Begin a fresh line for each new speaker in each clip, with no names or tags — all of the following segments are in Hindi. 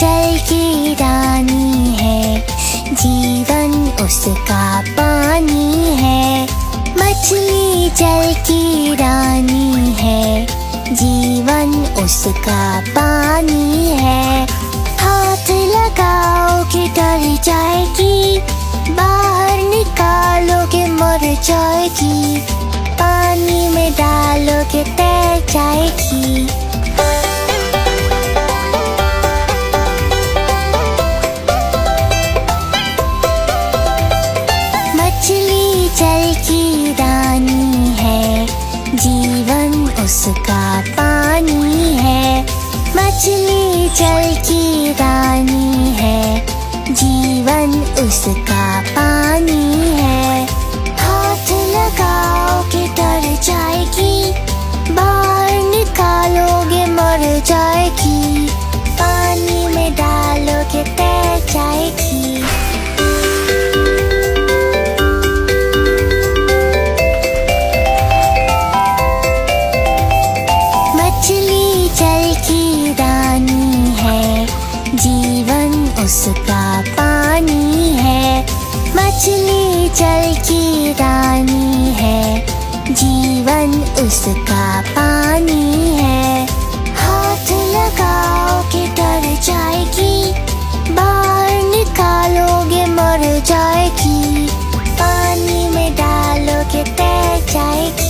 जल की रानी है, जीवन उसका पानी है। मछली जल की रानी है, जीवन उसका पानी है। हाथ लगाओगे डर जाएगी, बाहर निकालोगे मर जाएगी, पानी में डालोगे तैर जाएगी। मछली जल की रानी है, जीवन उसका पानी है। मछली जल की रानी है, जीवन उसका पानी है। हाथ लगाओगे डर जाएगी, बाहर निकालोगे मर जाएगी, पानी में डालोगे तैर जाएगी। मछली जल की रानी है, जीवन उसका पानी है। मछली जल की रानी है, जीवन उसका पानी है। हाथ लगाओगे डर जाएगी, बाहर निकालोगे मर जाएगी, पानी में डालोगे तैर जाएगी।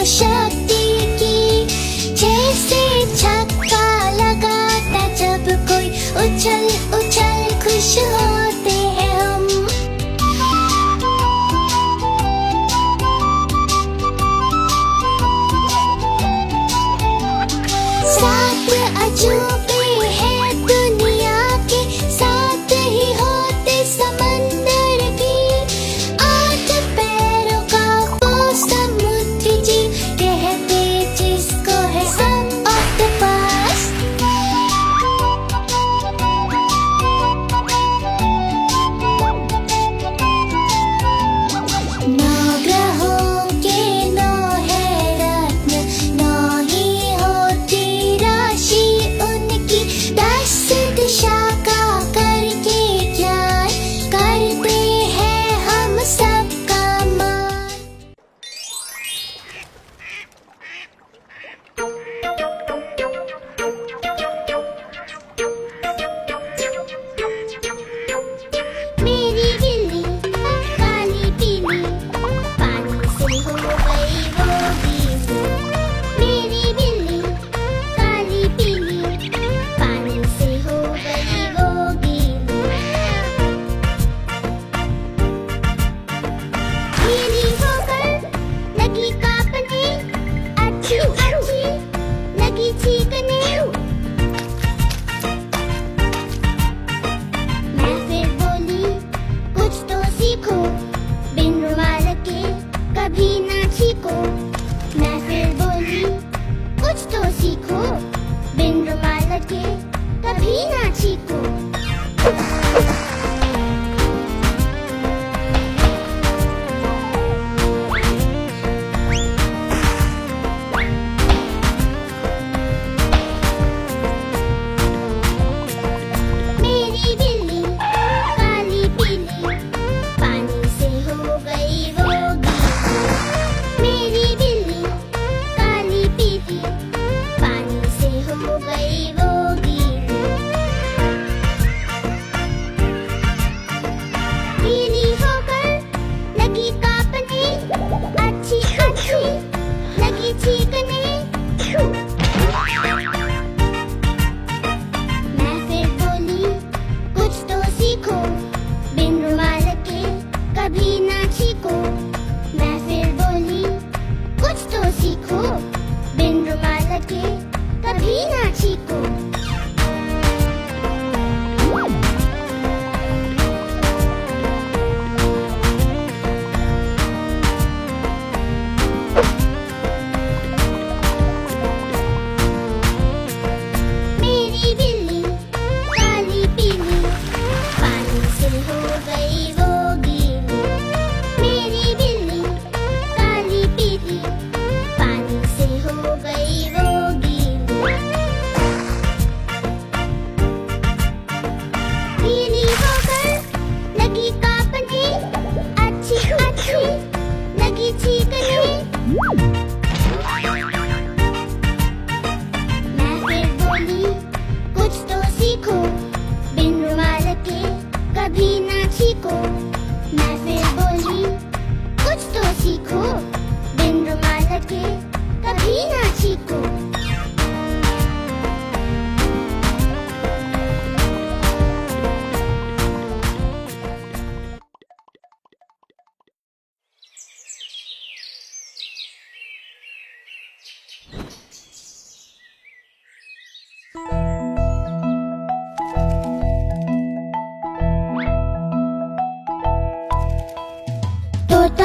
शक्ति की जैसे छक्का लगा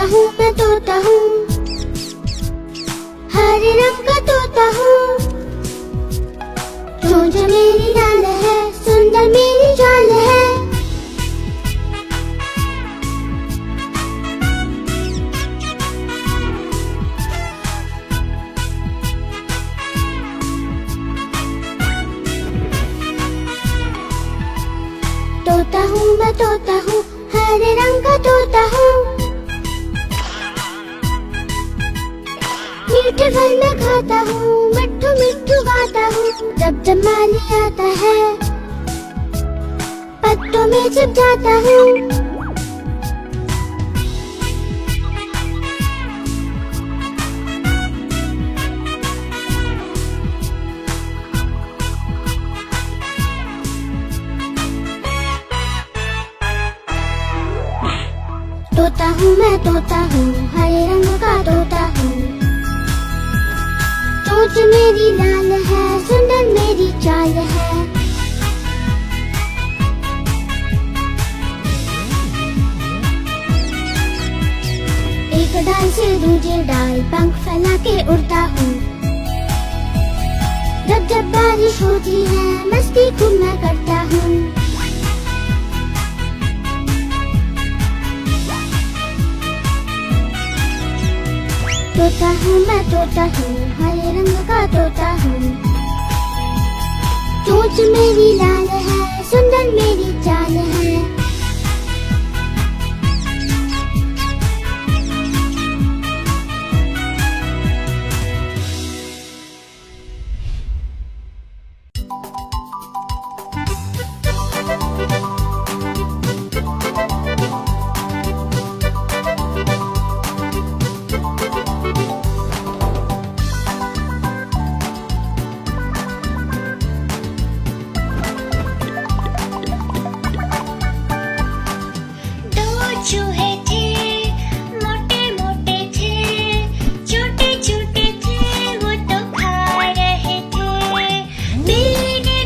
हूँ मैं तोता हूँ, हरे रंग का तोता हूँ। चोंच मेरी लाल है, सुंदर मेरी चाल है। तोता हूँ मैं तोता हूँ, हरे रंग का तोता हूँ। मीठे फल मैं खाता हूँ, मिट्ठू मिट्ठू गाता हूँ। जब जब माली आता है, पत्तों में छिप जाता हूँ। तोता हूँ मैं तोता हूँ, हरे रंग का तोता हूँ। चोंच मेरी लाल है, सुंदर मेरी चाल है। एक डाल से दूसरे डाल पंख फैला के उड़ता हूँ। जब जब बारिश होती है, मस्ती खूब मैं करता हूँ। तोता हूँ मैं तोता हूँ, हरे रंग का तोता हूँ। चोंच मेरी लाल है, सुंदर मेरी चाल है।
चूहे थे, मोटे मोटे थे, छोटे छोटे थे, वो तो खा रहे थे। बिल्ली ने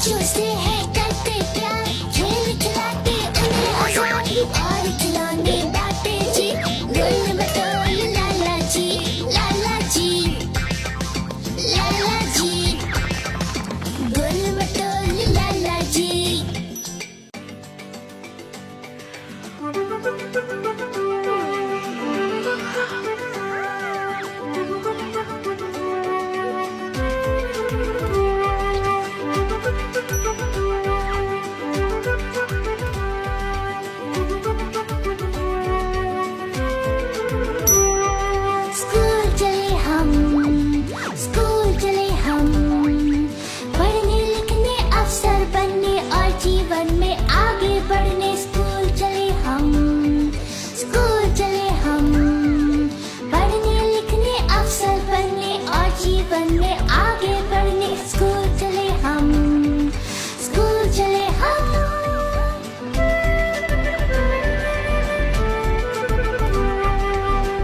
बच्चों से है करते प्यार, खेल खिलाते उन्हें आजादी और खिलौने बांटे जी। गोल मटोल लाला जी, लाला जी, लाला जी, गोल मटोल लाला जी। स्कूल चले हम, स्कूल चले हम, पढ़ने लिखने अफसर बनने और जीवन में आगे बढ़ने। स्कूल चले हम, स्कूल चले हम, पढ़ने लिखने अफसर बनने और जीवन में आगे बढ़ने। स्कूल चले हम, स्कूल चले हम।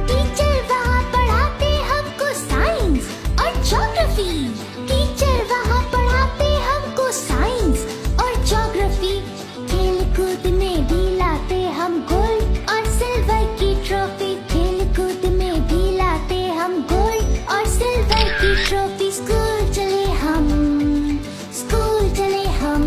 टीचर वहाँ पढ़ाते हमको साइंस और ज्योग्राफी, टीचर वहाँ पढ़ाते हमको साइंस और ज्योग्राफी। खेल कूद में भी लाते हम गोल्ड और सिल्वर की ट्रॉफी, खेल कूद में भी लाते हम गोल्ड और सिल्वर की ट्रॉफी। स्कूल चले हम, स्कूल चले हम।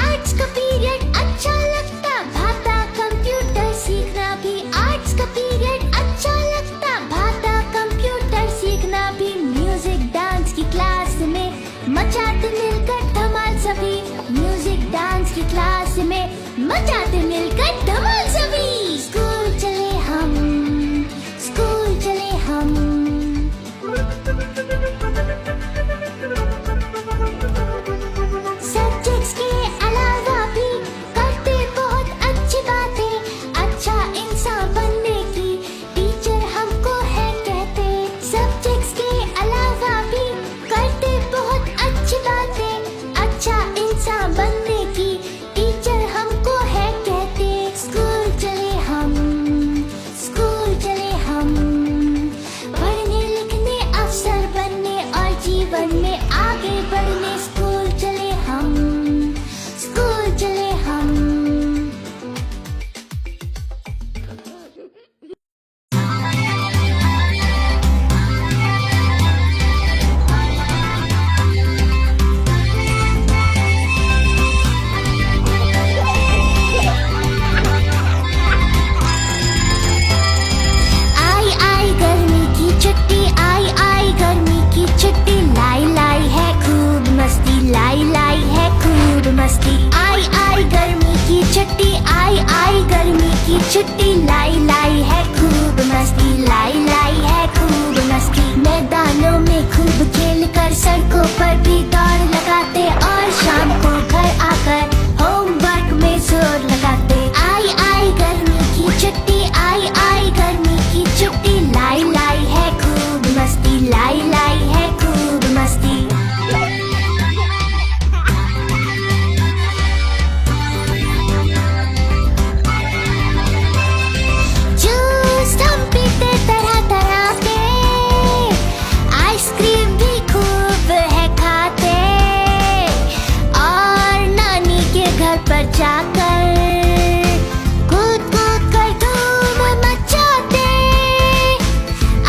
आर्ट्स का पीरियड अच्छा लगता, भाता कंप्यूटर सीखना भी। आर्ट्स का पीरियड अच्छा लगता, भाता कंप्यूटर सीखना भी। म्यूजिक डांस की क्लास में मचाते मिलकर धमाल सभी, म्यूजिक डांस की क्लास में मचाते मिलकर धमाल सभी। स्कूल चले हम, स्कूल चले हम। सब्जेक्ट्स के अलावा भी करते बहुत अच्छी बातें, अच्छा इंसान बनने की टीचर हमको है कहते। सब्जेक्ट्स के अलावा भी करते बहुत अच्छी बातें, अच्छा इंसान बनने की टीचर हमको है कहते। स्कूल चले हम, स्कूल चले हम, पढ़ने लिखने अफसर बनने और जीवन में आगे बढ़ने। स्कूल चले हम, स्कूल चले हम। आई आई गर्मी की छुट्टी, आई आई गर्मी की छुट्टी। लाई लाई है खूब मस्ती, लाई लाई है खूब मस्ती। आई आई गर्मी की छुट्टी, आई आई गर्मी की छुट्टी। लाई लाई है खूब मस्ती, लाई लाई है खूब मस्ती। मैदानों में खूब खेल कर सड़कों पर भी दौड़ लगाते और शाम को घर आकर होमवर्क में जोर लगाते। आई आई गर्मी की छुट्टी, आई आई गर्मी की छुट्टी। लाई लाई है खूब मस्ती, लाई लाई है खूब मस्ती। जूस हम पीते तरह तरह के, आइसक्रीम भी खूब है खाते और नानी के घर पर जाकर कूद कूद कर धूम मचाते।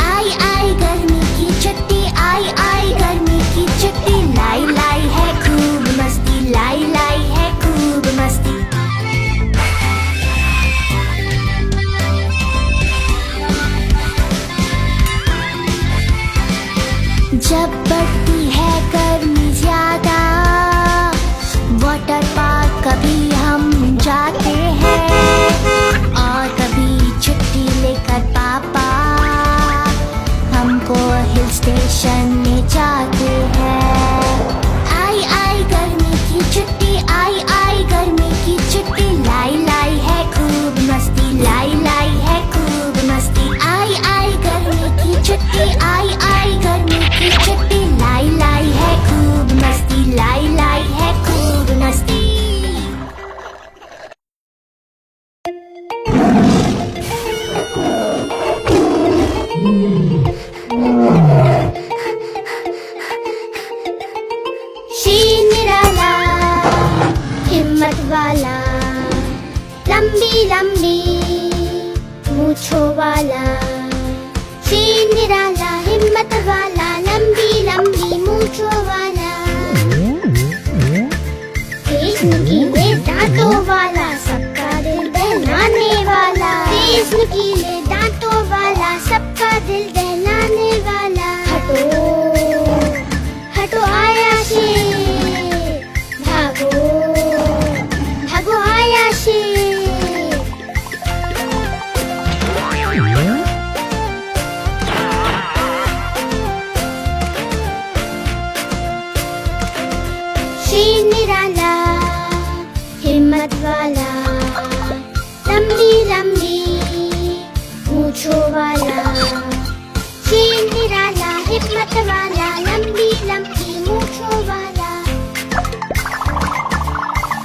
आई आई गर्मी की छुट्टी, आई आई गर्मी की छुट्टी। लाई लाई है खूब मस्ती, लाई लाई है खूब मस्ती। जब बढ़ती है गर्मी ज्यादा, वाटर पार्क कभी हम जाते हैं और कभी छुट्टी लेकर पापा हमको हिल स्टेशन ले जाते हैं। आई आई गर्मी की छुट्टी, आई आई गर्मी की छुट्टी। लाई लाई है खूब मस्ती, लाई लाई है खूब मस्ती। आई आई गर्मी की छुट्टी, आई आई गर्मी की छुट्टी। लाई लाई है खूब मस्ती, लाई लाई है खूब मस्ती। शेर निराला हिम्मत वाला, लंबी लंबी मूंछों वाला। शेर निराला हिम्मत वाला, लंबी लंबी मूंछों वाला। तेज नुकीले दांतों वाला, सबका दिल दहलाने वाला। तेज नुकीले दांतों वाला, सबका दिल दहलाने वाला। हटो हटो आया शेर, भागो भागो आया शेर। शेर निराला हिम्मत वाला, लंबी लंबी मूंछों वाला। शेर निराला हिम्मत वाला, लंबी लंबी मूंछों वाला।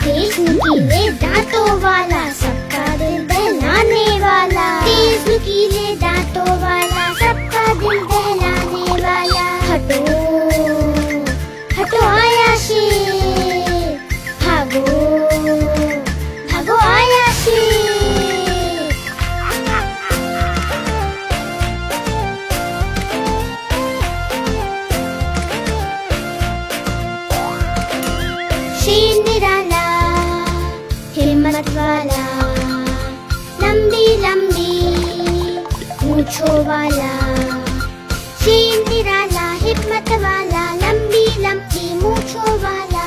तेज नुकीले दांतों वाला, सबका दिल दहलाने वाला। तेज नुकीले दांतों वाला, सबका दिल दहलाने वाला। हटो हटो आया शेर, भागो भागो आया शेर। शेर निराला हिम्मत वाला, लंबी लंबी मूंछों वाला। शेर निराला हिम्मत वाला, लंबी लंबी मूंछों वाला।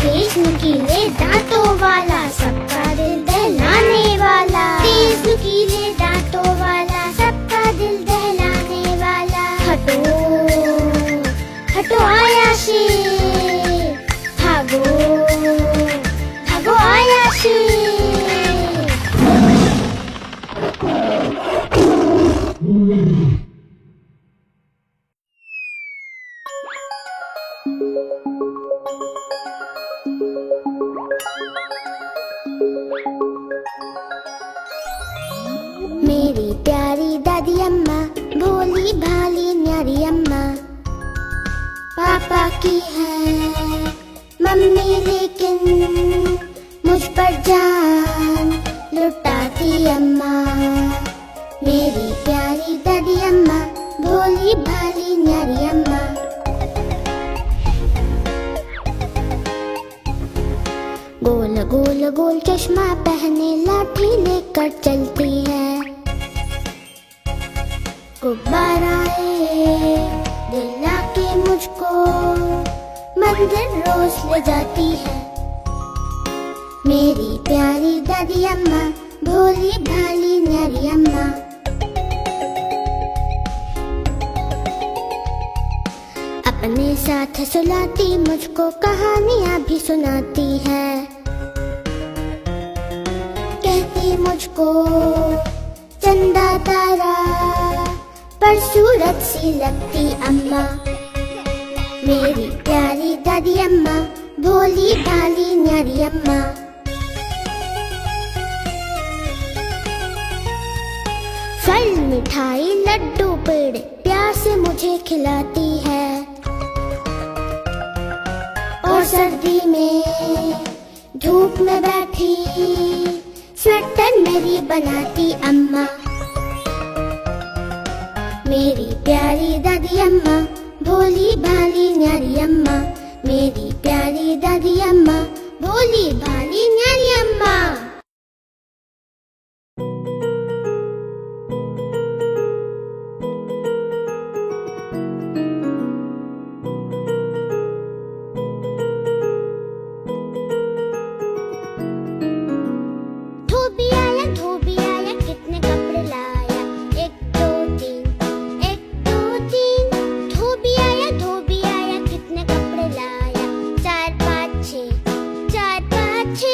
तेज नुकीले दांतों वाला, सबका दिल दहलाने वाला। तेज नुकीले दांतों वाला, सबका दिल दहलाने वाला। हटो हटो आया शेर, भागो भागो आया शेर। मेरी प्यारी दादी अम्मा, भोली भाली न्यारी अम्मा। पापा की है मम्मी, लेकिन मुझ पर जान लुटाती अम्मा। मेरी प्यारी दादी अम्मा, भोली भाली न्यारी अम्मा। गोल गोल गोल चश्मा पहने, लाठी लेकर चलती है। गुब्बाराए दिला के मुझको मंदिर रोज ले जाती है। मेरी प्यारी दादी अम्मा, भोली भाली न्यारी अम्मा। अपने साथ सुलाती, मुझको कहानियां भी सुनाती है। कहती मुझको चंदा तारा, पर सूरत सी लगती अम्मा। मेरी प्यारी दादी अम्मा, भोली भाली न्यारी अम्मा। फल मिठाई लड्डू पेड़े प्यार से मुझे खिलाती है। और सर्दी में धूप में बैठी, स्वेटर मेरी बनाती अम्मा। मेरी प्यारी दादी अम्मा, भोली भाली न्यारी अम्मा। मेरी प्यारी दादी अम्मा, भोली भाली न्यारी अम्मा। धोबी आया कितने कपड़े लाया, 1 2 3 1 2 3। धोबी आया कितने कपड़े लाया, 4 5 6 4 5 6।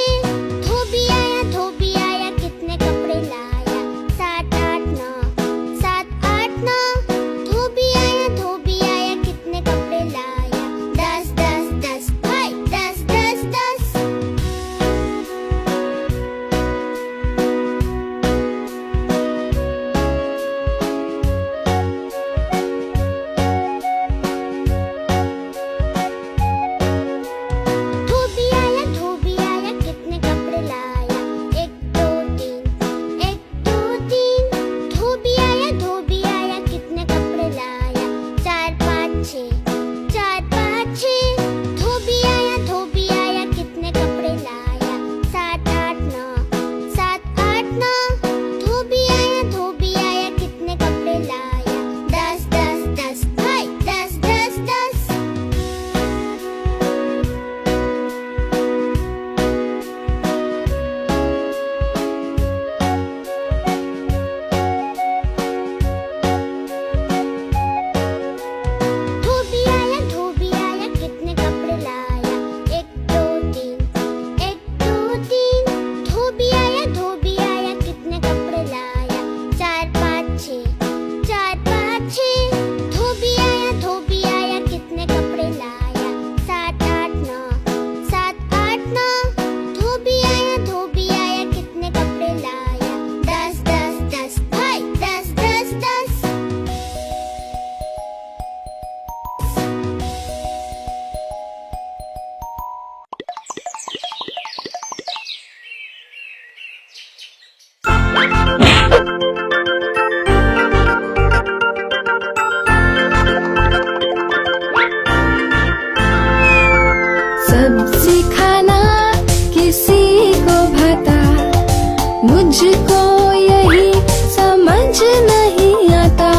मुझको यही समझ नहीं आता।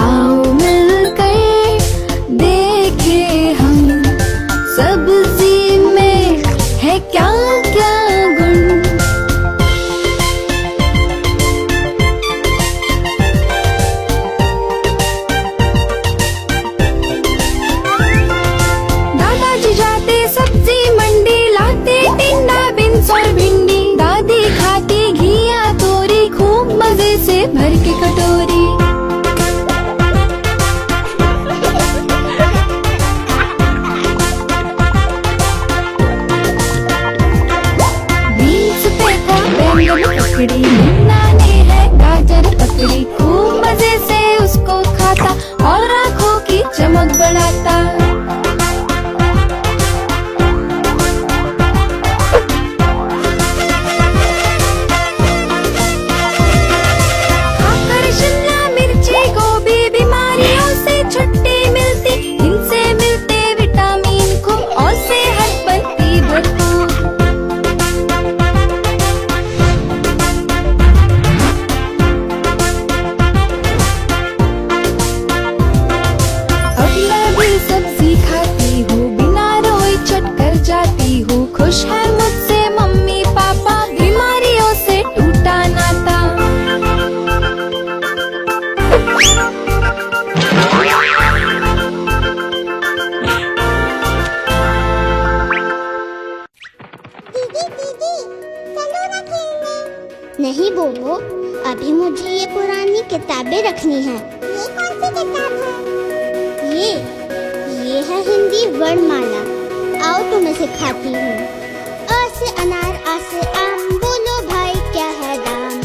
आओ मिलकर देखे हम, सब्जी में है क्या क्या गुण। दादाजी जाते सब्जी मंडी, लाते टिंडा बीन्स और भिंडी। दादी खाती घिया तोरी, खूब मजे से भर के कटोरी। बीन्स पे था बैंगन ककड़ी, मुन्ना ने है गाजर पकड़ी। खूब मजे से उसको खाता और आँखों की चमक बढ़ाता। खाकर शिमला मिर्ची गोभी, बीमारियों से छुट्टी मिलती। इनसे मिलते विटामिन खूब और सेहत बनती भरपूर। अब मैं भी सब्जी खाती हूँ, बिना रोई चट कर जाती हूँ। खुश है मुझसे मम्मी पापा, बीमारियों से टूटा नाता।
दीदी दीदी चलो ना खेलने। नहीं बोबो, अभी मुझे ये पुरानी किताबें रखनी है। ये कौन सी किताब है? ये है हिंदी वर्णमाला। आओ तुम्हें सिखाती हूँ। अ से अनार, आ से आम, बोलो भाई क्या है दाम।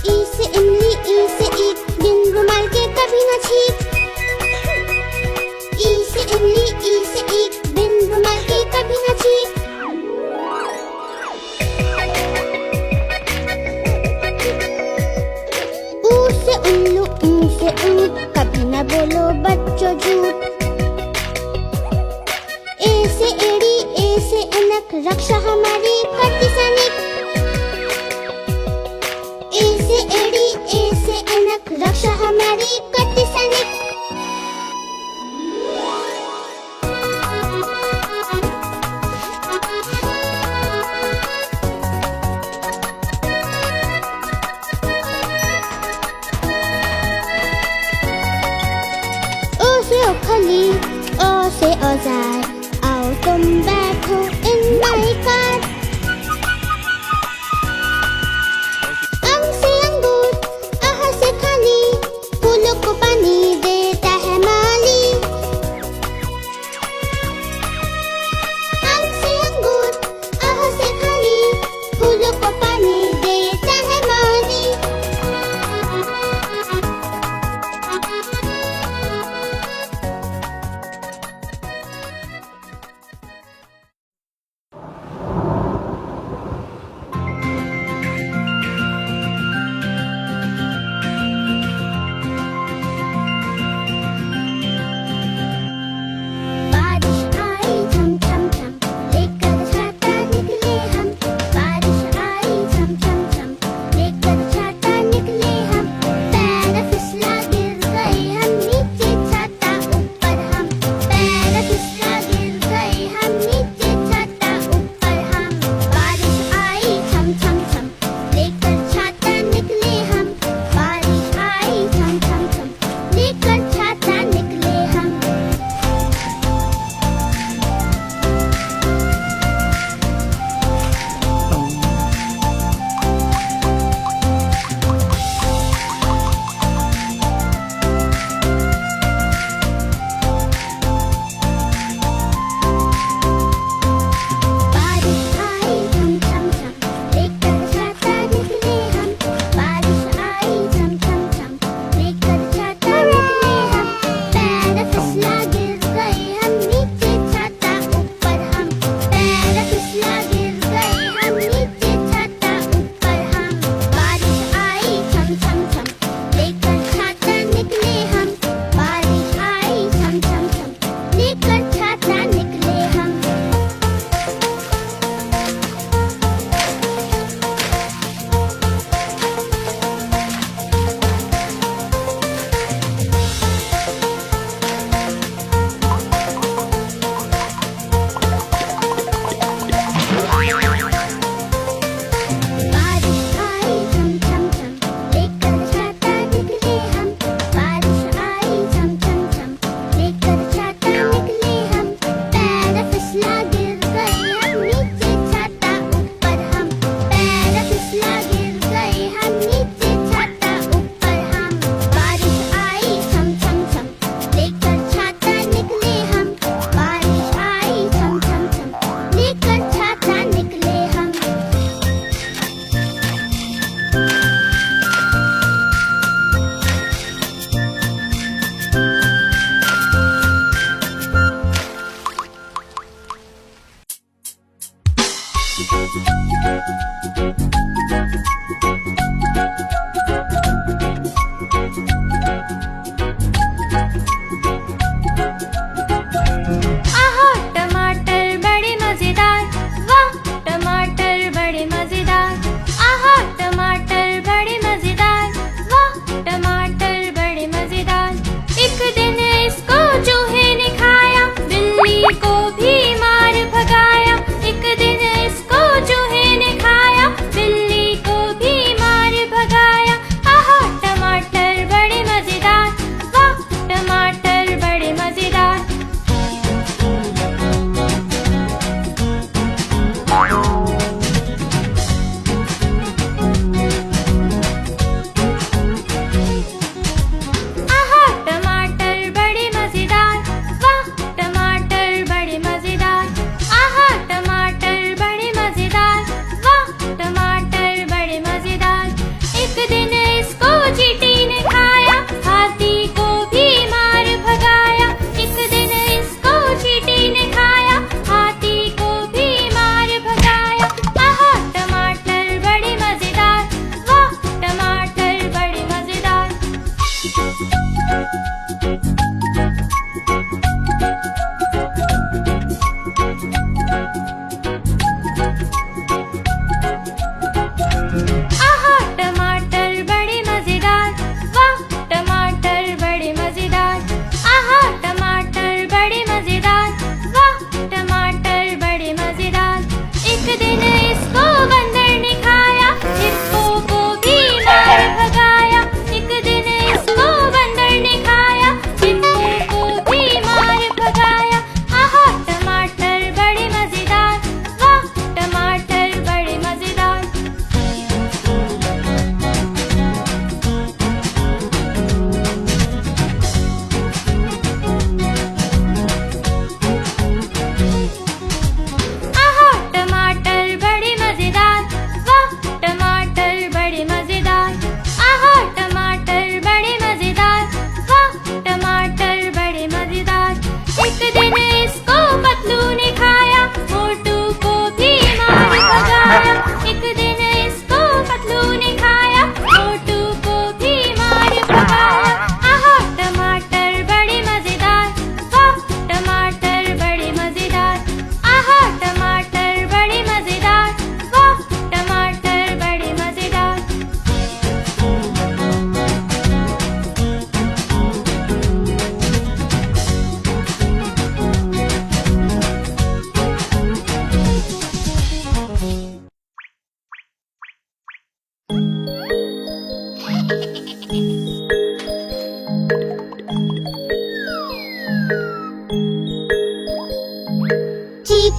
ई से इमली, ई से ईख, बिन रुमाल के कभी न छींक। ई से इमली, ई से ईख, बिन रुमाल के कभी न छींक। ऊ से उल्लू, ऊ से ऊँट, कभी न बोलो बच्चों झूठ। ए से एड़ी, ए से ऐनक, रक्षा हमारी करती सैनिक। ए से एड़ी, ए से ऐनक, रक्षा हमारी करती सैनिक। ओ से ओखली, ओ से औजार, आओ तुम बैठो इन माई कार। अंग से अंगूर, आह से खाली, फूलों को पानी देता है माली। अंग से अंगूर, आह से खाली, फूलों को पानी देता है माली।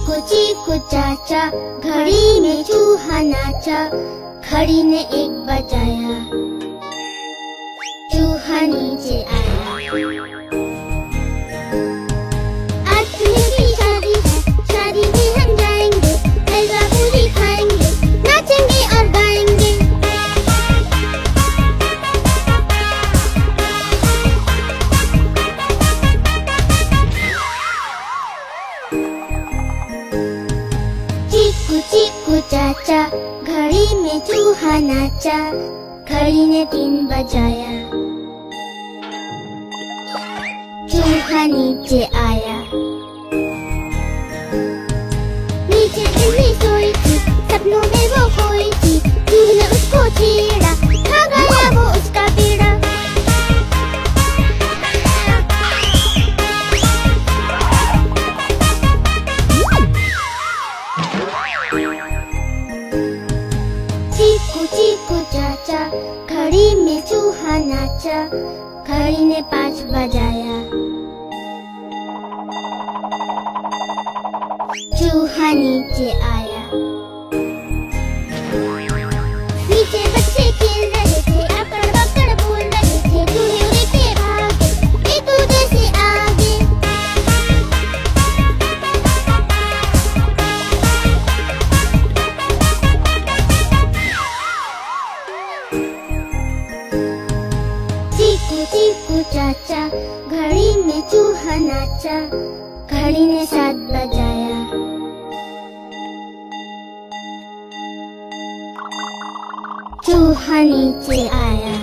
चीकू चाचा, घड़ी में चूहा नाचा, घड़ी ने एक बजाया, चूहा नीचे आया। आज सुनील की शादी है, शादी में हम जाएंगे, हलवा पूरी खाएंगे, नाचेंगे और गाएंगे। चीकू चाचा, घड़ी में चूहा नाचा, घड़ी ने 3 बजाया, चूहा नीचे आया। नीचे बिल्ली सोई थी, सपनों में वो खोई थी, चूहे ने उसको छेड़ा, खा गया वो उसका पेड़ा। चीकू चाचा, घड़ी में चूहा नाचा, घड़ी ने 5 बजाया, चूहा नीचे आया। नीचे बच्चे खेल रहे थे, अकड़ बकड़ बोल रहे थे, चूहे उड़ के भागे एक दूसरे से आगे। चीकू चाचा, घड़ी में चूहा नाचा, घड़ी ने 7 बजाया, चूहा नीचे आया।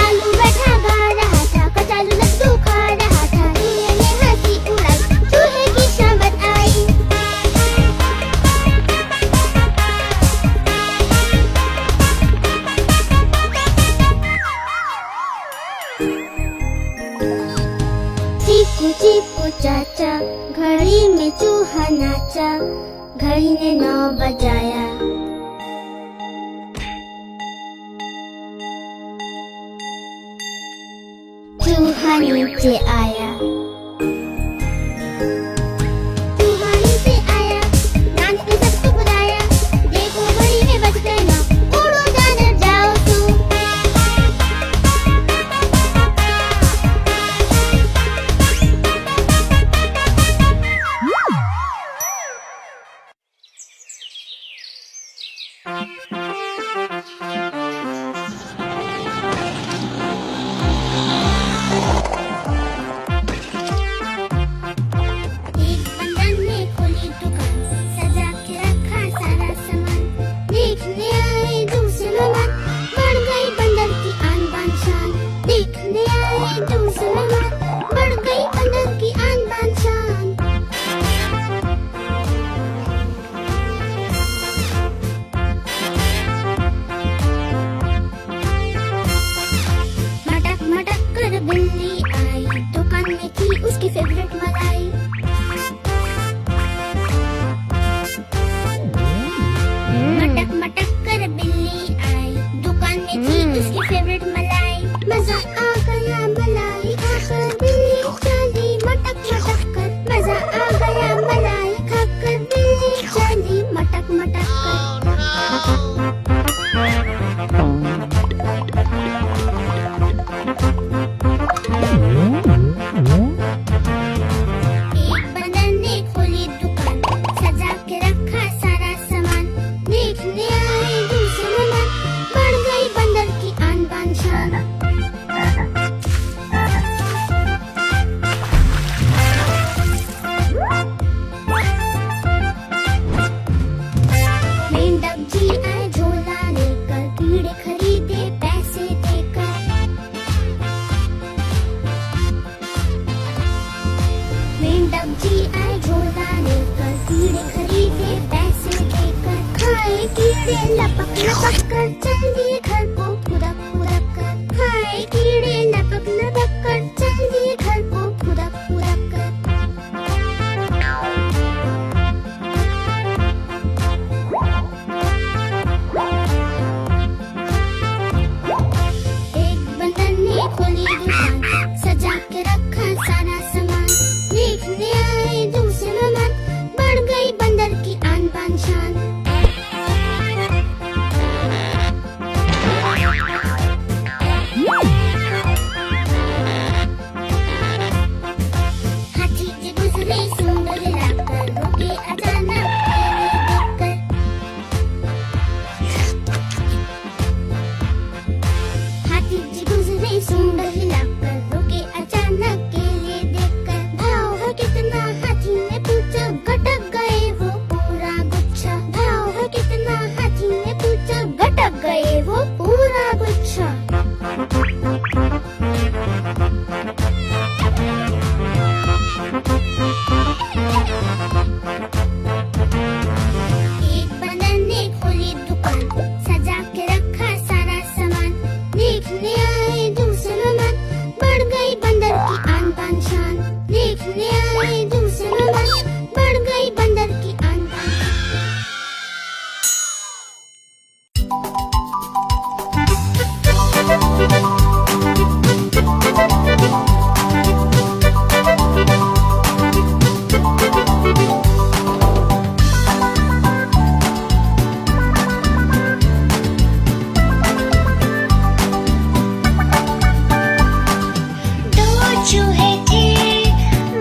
आलू बैठा गा रहा था, कचालू लड्डू खा रहा था, चूहे ने हंसी उड़ाई, चूहे की शामत आई। चीकू चाचा, घड़ी में चूहा नाचा, घड़ी ने 9 बजाया, चूहा नीचे आया। चूहा नीचे आया, डांस ने सबको बुलाया, देखो घड़ी में बज गए 9, उड़ो जानवर जाओ तू। उसकी फेवरेट मलाई। मटक मटक कर बिल्ली आई, दुकान में थी उसकी फेवरेट मलाई। मजा आ गया मलाई खाकर, बिल्ली चली मटक मटक कर। मजा आ गया मलाई खाकर, बिल्ली चली मटक मटक कर। कीड़े लपक लपक कर चल दिए घर को खुदक खुदक कर। खाए कीड़े लपक लपक कर चल दिए घर को खुदक खुदक कर। एक बंदर ने खोली दुकान, सजा के रखा सारा सामान। देखने बंदर की आन बान शान, देखने आए दूसरे मेहमान, बढ़ गई बंदर की आन बान
चूहे थे,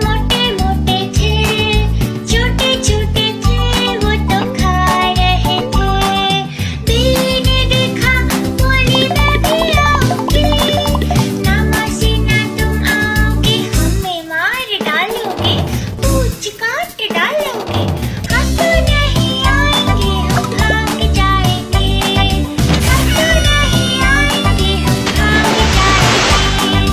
मोटे मोटे थे, छोटे छोटे थे, वो तो खा रहे थे। बिल्ली ने देखा, बोली मैं भी आऊंगी, ना मौसी ना तुम आओगे, हमें मार डालोगे, पूंछ काट डालोगे, हम तो नहीं आएंगे, हम भाग जाएंगे, हम तो नहीं आएंगे, हम भाग जाएंगे।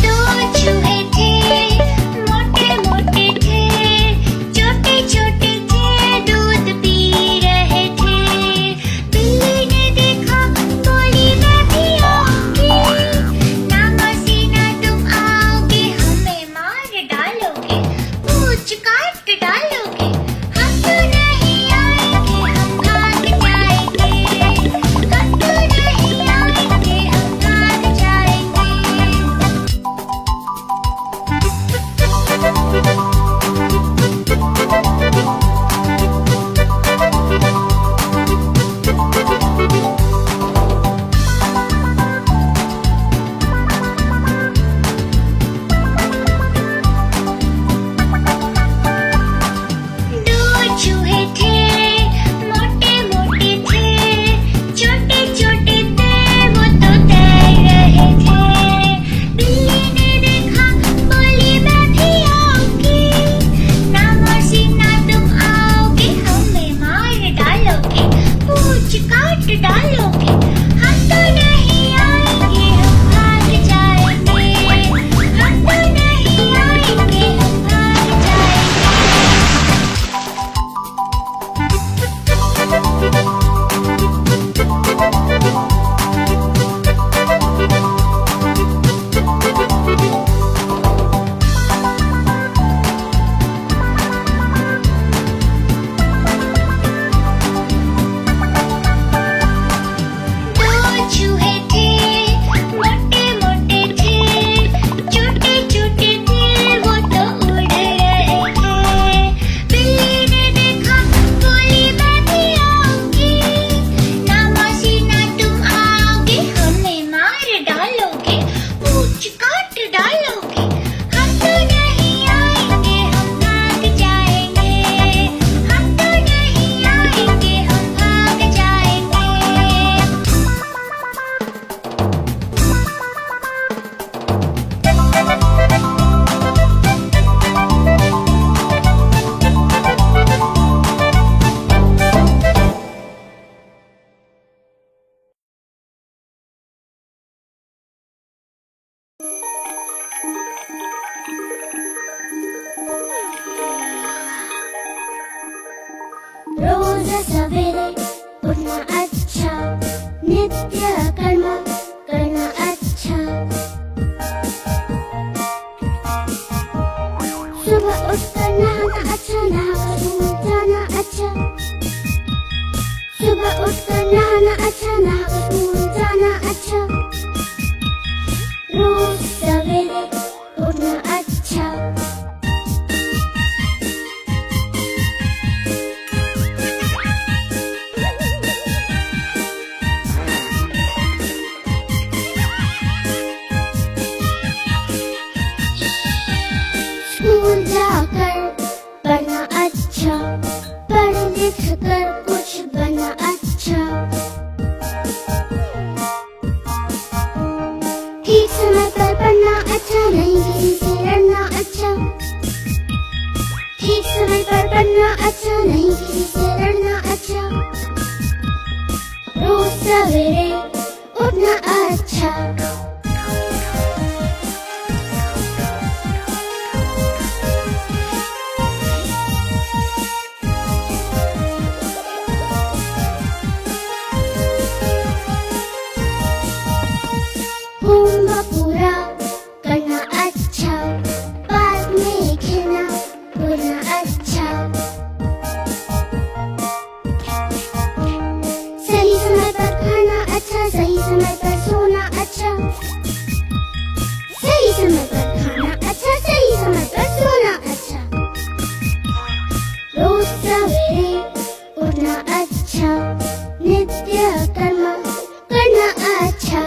दो चूहे थे, मोटे मोटे थे, छोटे छोटे थे, दूध पी रहे थे। बिल्ली ने देखा, बोली मैं भी आऊंगी, ना मौसी ना तुम आओगे, हमें मार डालोगे, पूंछ काट डालोगे, हम तो नहीं आएंगे, हम भाग जाएंगे, हम तो नहीं आएंगे, हम भाग जाएंगे। दो चूहे थे, मोटे मोटे थे, छोटे छोटे थे, वो तो तैर रहे थे। बिल्ली ने देखा, बोली मैं भी आऊंगी, ना मौसी ना तुम आओगे, हमें मार डालोगे, पूंछ काट डालोगे, हम तो नहीं आएंगे, हम भाग जाएंगे, हम तो नहीं आएंगे, हम भाग जाएंगे। दो चूहे थे, मोटे मोटे थे, छोटे छोटे थे, वो तो उड़ रहे थे। बिल्ली ने देखा, बोली मैं भी आऊंगी, ना मौसी ना तुम आओगे, हमें मार डालोगे, पूंछ काट डालोगे, हम तो नहीं आएंगे, हम भाग जाएंगे, हम तो नहीं आएंगे, हम भाग जाएंगे।
रोज सवेरे उठना अच्छा, नित्य कर्म करना अच्छा, सुबह उठकर नहाना अच्छा, नहाकर स्कूल जाना अच्छा, सुबह उठकर नहाना अच्छा, नहाकर स्कूल जाना अच्छा, रोज सवेरे उठना अच्छा। स्कूल जाकर पढ़ना अच्छा, पढ़ लिख कर कुछ बना अच्छा, ठीक समय पर पढ़ना अच्छा, नहीं किसी से लड़ना अच्छा, ठीक समय पर पढ़ना अच्छा, नहीं किसी से लड़ना अच्छा, रोज सवेरे उठना अच्छा। होमवर्क पूरा करना अच्छा, पार्क में खेलना कूदना अच्छा, सही समय पर खाना अच्छा, सही समय पर सोना अच्छा, सही समय पर खाना अच्छा, सही समय पर सोना अच्छा, रोज सवेरे उठना अच्छा, नित्य कर्म करना अच्छा।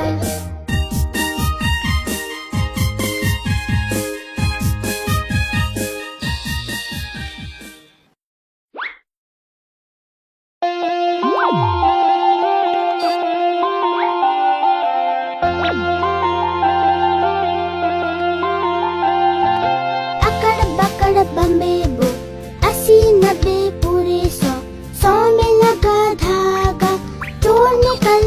अकड़ बकड़ बम्बे बो, 80 90 पूरे 100, 100 में लगा धागा, चोर निकल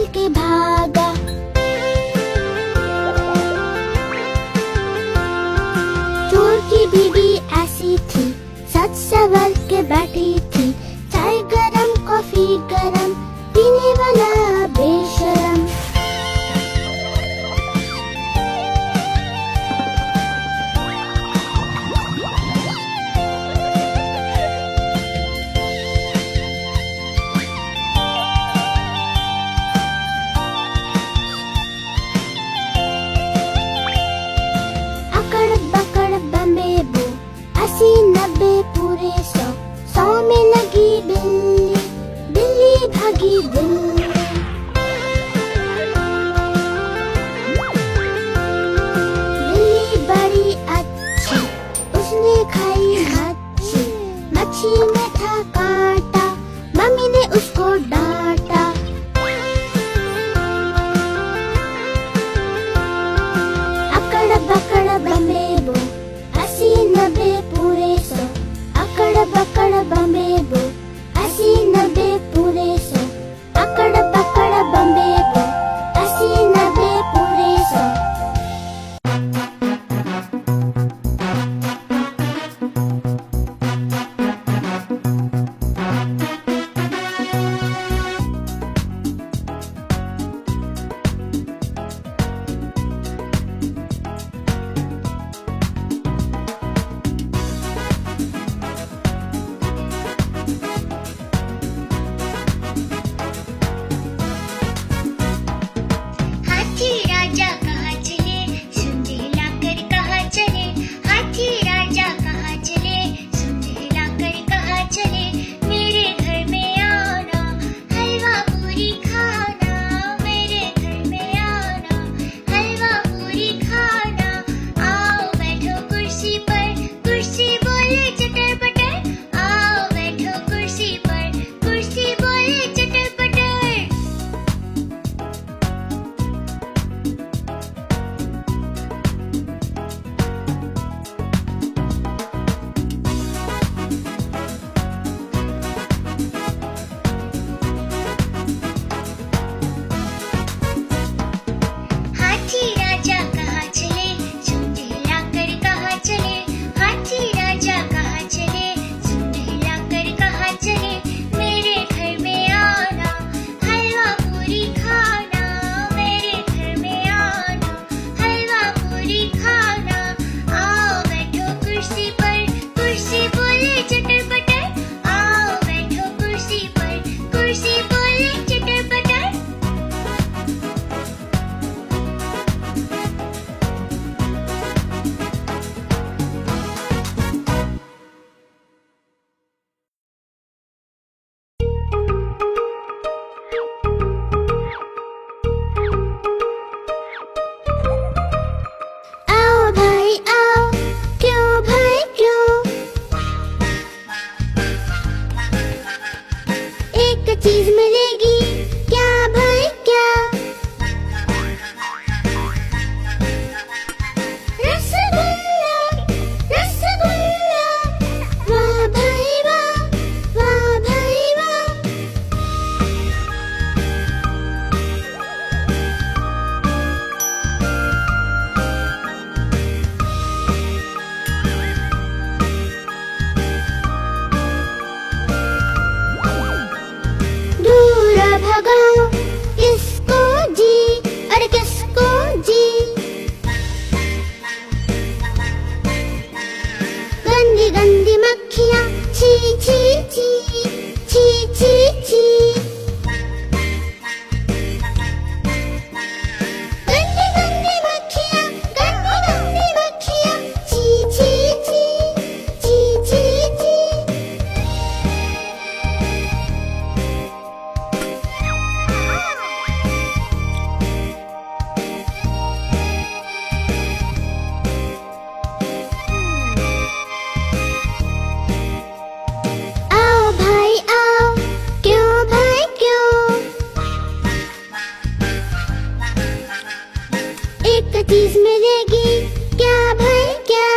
क्या चीज मिलेगी, क्या भाई क्या?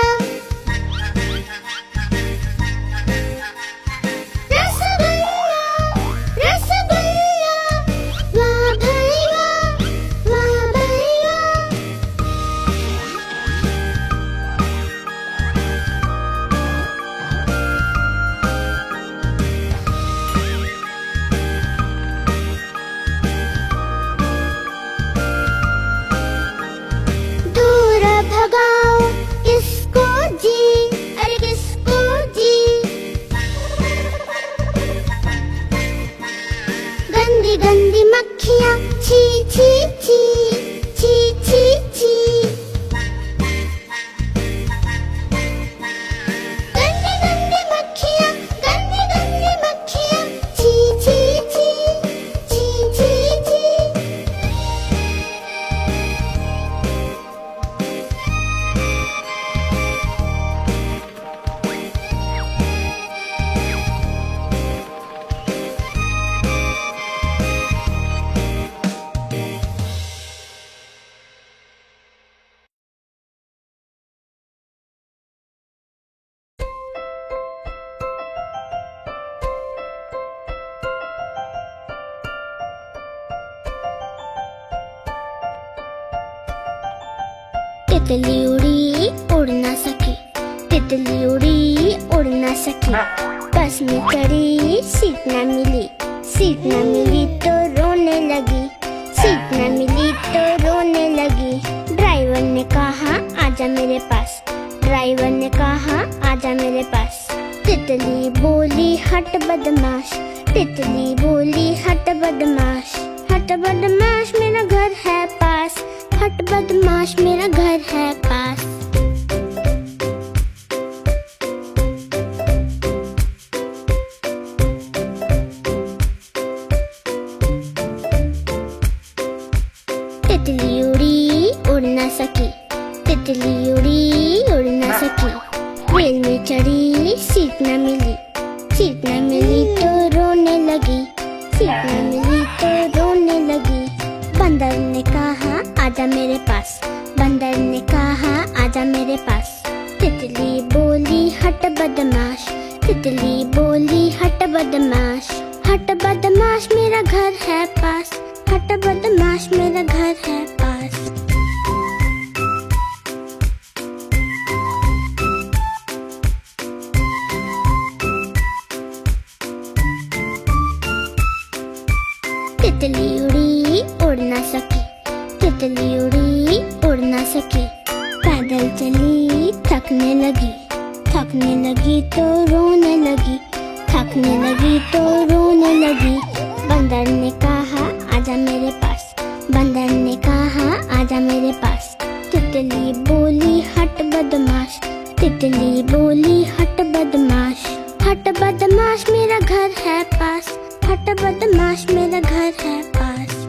रसगुल्ला, रसगुल्ला, वाह भाई वाह, वाह भाई वाह। दूर भगाओ किसको जी, अरे किसको जी? गंदी गंदी मक्खियाँ, छी छी छी, छी छी छी। गंदी गंदी मक्खियाँ, गंदी गंदी मक्खियाँ, छी छी छी, छी छी छी। तितली उड़ी उड़ ना सकी, तितली उड़ी उड़ ना सकी। बस में चढ़ी सीट ना मिली, सीट ना मिली तो रोने लगी, सीट ना मिली तो रोने लगी। ड्राइवर ने कहा आजा मेरे पास, ड्राइवर ने कहा आजा मेरे पास। तितली बोली हट बदमाश, तितली बोली हट बदमाश, हट बदमाश मेरा घर है पास, हट बदमाश मेरा घर है पास। तितली उड़ी उड़ ना सकी, तितली उड़ी उड़ ना सकी। रेल में चढ़ी सीट ना मिली, सीट ना मिली तो रोने लगी, सीट ना मिली तो रोने लगी। बंदर ने कहा आजा मेरे पास, बंदर ने कहा आजा मेरे पास। तितली बोली हट बदमाश, तितली बोली हट बदमाश, हट बदमाश मेरा घर है पास, हट बदमाश मेरा घर है पास। तितली उड़ी उड़ ना सकी, तितली उड़ी उड़ ना सकी। पैदल चली थकने लगी, थकने लगी तो रोने लगी, थकने लगी तो रोने लगी। बंदर ने कहा आजा मेरे पास, बंदर ने कहा आजा मेरे पास। तितली बोली हट बदमाश, तितली बोली हट बदमाश, हट बदमाश मेरा घर है पास, हट बदमाश मेरा घर है पास।